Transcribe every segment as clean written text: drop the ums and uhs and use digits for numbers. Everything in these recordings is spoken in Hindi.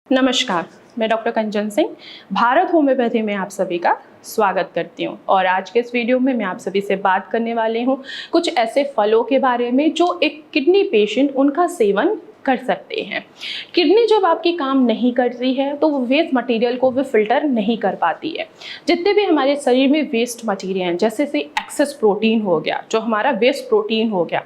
नमस्कार, मैं डॉक्टर कंचन सिंह भारत होम्योपैथी में आप सभी का स्वागत करती हूँ। और आज के इस वीडियो में मैं आप सभी से बात करने वाली हूँ कुछ ऐसे फलों के बारे में जो एक किडनी पेशेंट उनका सेवन कर सकते हैं। किडनी जब आपकी काम नहीं करती है तो वो वेस्ट मटेरियल को भी फिल्टर नहीं कर पाती है। जितने भी हमारे शरीर में वेस्ट मटेरियल हैं, जैसे से एक्सेस प्रोटीन हो गया, जो हमारा वेस्ट प्रोटीन हो गया,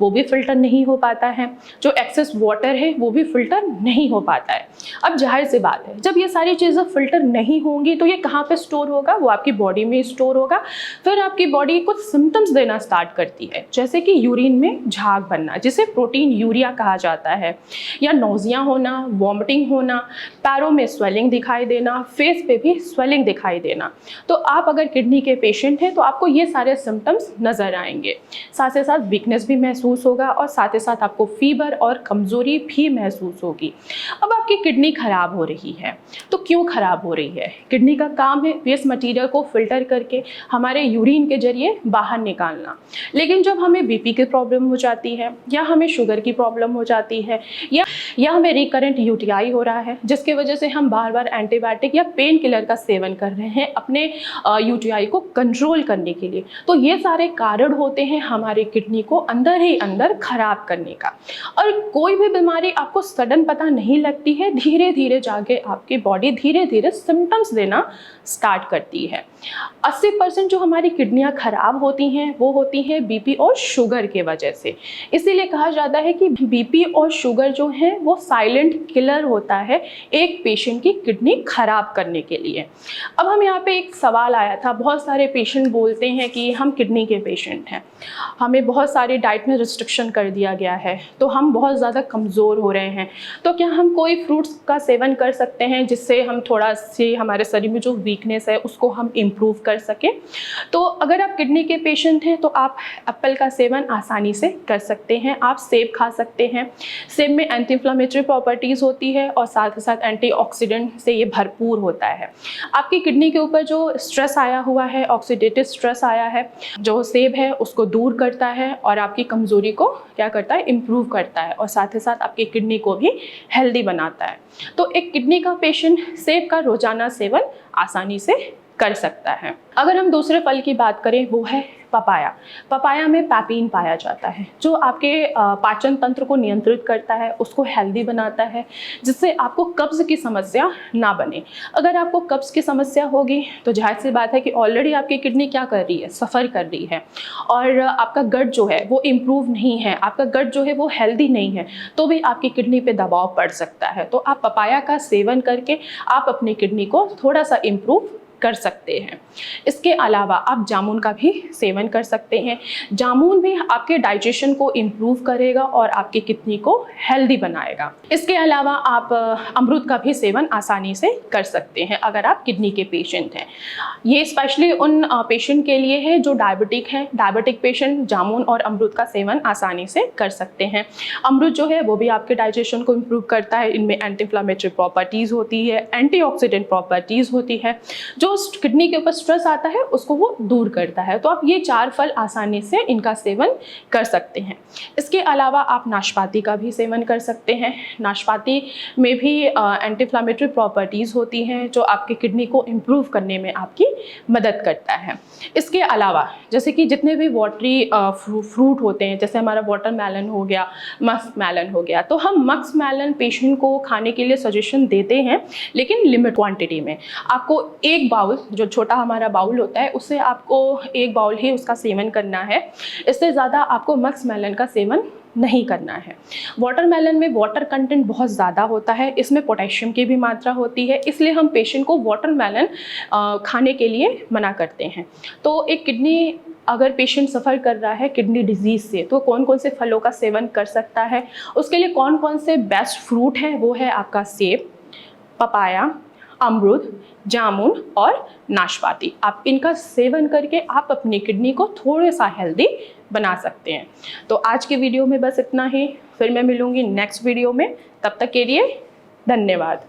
वो भी फिल्टर नहीं हो पाता है। जो एक्सेस वाटर है वो भी फिल्टर नहीं हो पाता है। अब जाहिर सी बात है, जब ये सारी चीज़ें फिल्टर नहीं होंगी तो ये कहाँ पे स्टोर होगा? वो आपकी बॉडी में स्टोर होगा। फिर आपकी बॉडी कुछ सिम्टम्स देना स्टार्ट करती है, जैसे कि यूरिन में झाग बनना, जिसे प्रोटीन यूरिया कहा जाता है, या नोजिया होना, वॉमिटिंग होना, पैरों में स्वेलिंग दिखाई देना, फेस पे भी स्वेलिंग दिखाई देना। तो आप अगर किडनी के पेशेंट हैं तो आपको ये सारे सिम्टम्स नज़र आएंगे। साथ ही साथ वीकनेस भी महसूस होगा और साथ ही साथ आपको फीवर और कमज़ोरी भी महसूस होगी। अब आपकी किडनी खराब हो रही है तो क्यों खराब हो रही है? किडनी का काम है वेस्ट मटीरियल को फिल्टर करके हमारे यूरिन के जरिए बाहर निकालना। लेकिन जब हमें बीपी की प्रॉब्लम हो जाती है, या हमें शुगर की प्रॉब्लम हो जाती है, या हमें रिकरेंट यूटीआई हो रहा है, जिसके वजह से हम बार बार एंटीबायोटिक या पेन किलर का सेवन कर रहे हैं अपने यूटीआई को कंट्रोल करने के लिए, तो ये सारे कारण होते हैं हमारे किडनी को अंदर ही अंदर खराब करने का। और कोई भी बीमारी आपको सडन पता नहीं लगती है, धीरे धीरे जाके आपकी बॉडी धीरे धीरे सिम्टम्स देना स्टार्ट करती है। 80% जो हमारी किडनियां खराब होती हैं वो होती हैं बीपी और शुगर के वजह से। इसीलिए कहा जाता है कि बीपी और शुगर जो है वो साइलेंट किलर होता है एक पेशेंट की किडनी खराब करने के लिए। अब हम यहाँ पे एक सवाल आया था, बहुत सारे पेशेंट बोलते हैं कि हम किडनी के पेशेंट हैं, हमें बहुत सारे डाइट में रिस्ट्रिक्शन कर दिया गया है, तो हम बहुत ज़्यादा कमज़ोर हो रहे हैं, तो क्या हम कोई फ्रूट्स का सेवन कर सकते हैं जिससे हम थोड़ा सी हमारे शरीर में जो वीकनेस है उसको हम इम्प्रूव कर सकें? तो अगर आप किडनी के पेशेंट हैं तो आप एप्पल का सेवन आसानी से कर सकते हैं। आप सेब खा सकते हैं। सेब में एंटी इन्फ्लेमेटरी प्रॉपर्टीज़ होती है और साथ ही साथ एंटीऑक्सीडेंट से ये भरपूर होता है। आपकी किडनी के ऊपर जो स्ट्रेस आया हुआ है, ऑक्सीडेटिव स्ट्रेस आया है, जो सेब है उसको दूर करता है और आपकी कमज़ोरी को क्या करता है? इम्प्रूव करता है और साथ ही साथ आपकी किडनी को भी हेल्दी बनाता है। तो एक किडनी का पेशेंट सेब का रोजाना सेवन आसानी से कर सकता है। अगर हम दूसरे फल की बात करें, वो है पपाया। पपाया में पैपीन पाया जाता है जो आपके पाचन तंत्र को नियंत्रित करता है, उसको हेल्दी बनाता है, जिससे आपको कब्ज़ की समस्या ना बने। अगर आपको कब्ज़ की समस्या होगी तो जाहिर सी बात है कि ऑलरेडी आपकी किडनी क्या कर रही है? सफ़र कर रही है और आपका गट जो है वो इम्प्रूव नहीं है, आपका गट जो है वो हेल्दी नहीं है, तो भी आपकी किडनी पे दबाव पड़ सकता है। तो आप पपाया का सेवन करके आप अपनी किडनी को थोड़ा सा इम्प्रूव कर सकते हैं। इसके अलावा आप जामुन का भी सेवन कर सकते हैं। जामुन भी आपके डाइजेशन को इम्प्रूव करेगा और आपकी किडनी को हेल्दी बनाएगा। इसके अलावा आप अमरूद का भी सेवन आसानी से कर सकते हैं अगर आप किडनी के पेशेंट हैं। ये स्पेशली उन पेशेंट के लिए है जो डायबिटिक हैं। डायबिटिक पेशेंट जामुन और अमरूद का सेवन आसानी से कर सकते हैं। अमरूद जो है वो भी आपके डाइजेशन को इम्प्रूव करता है। इनमें एंटी इन्फ्लेमेटरी प्रॉपर्टीज़ होती है, एंटीऑक्सीडेंट प्रॉपर्टीज़ होती है, जो किडनी के ऊपर स्ट्रेस आता है उसको वो दूर करता है। तो आप ये 4 फल आसानी से इनका सेवन कर सकते हैं। इसके अलावा आप नाशपाती का भी सेवन कर सकते हैं। नाशपाती में भी एंटी इन्फ्लेमेटरी प्रॉपर्टीज़ होती हैं जो आपकी किडनी को इम्प्रूव करने में आपकी मदद करता है। इसके अलावा जैसे कि जितने भी वाटरी फ्रूट होते हैं, जैसे हमारा वाटरमेलन हो गया, मस्क मेलन हो गया, तो हम मस्क मेलन पेशेंट को खाने के लिए सजेशन देते हैं, लेकिन लिमिट क्वांटिटी में। आपको एक बाउल, जो छोटा हमारा बाउल होता है, उससे आपको एक बाउल ही उसका सेवन करना है। इससे ज़्यादा आपको मस्क मेलन का सेवन नहीं करना है। वाटरमेलन में वाटर कंटेंट बहुत ज़्यादा होता है, इसमें पोटेशियम की भी मात्रा होती है, इसलिए हम पेशेंट को वाटरमेलन खाने के लिए मना करते हैं। तो एक किडनी अगर पेशेंट सफ़र कर रहा है किडनी डिजीज़ से, तो कौन कौन से फलों का सेवन कर सकता है? उसके लिए कौन कौन से बेस्ट फ्रूट हैं? वो है आपका सेब, पपाया, अमरूद, जामुन और नाशपाती। आप इनका सेवन करके आप अपनी किडनी को थोड़ा सा हेल्दी बना सकते हैं। तो आज की वीडियो में बस इतना ही, फिर मैं मिलूँगी नेक्स्ट वीडियो में। तब तक के लिए धन्यवाद।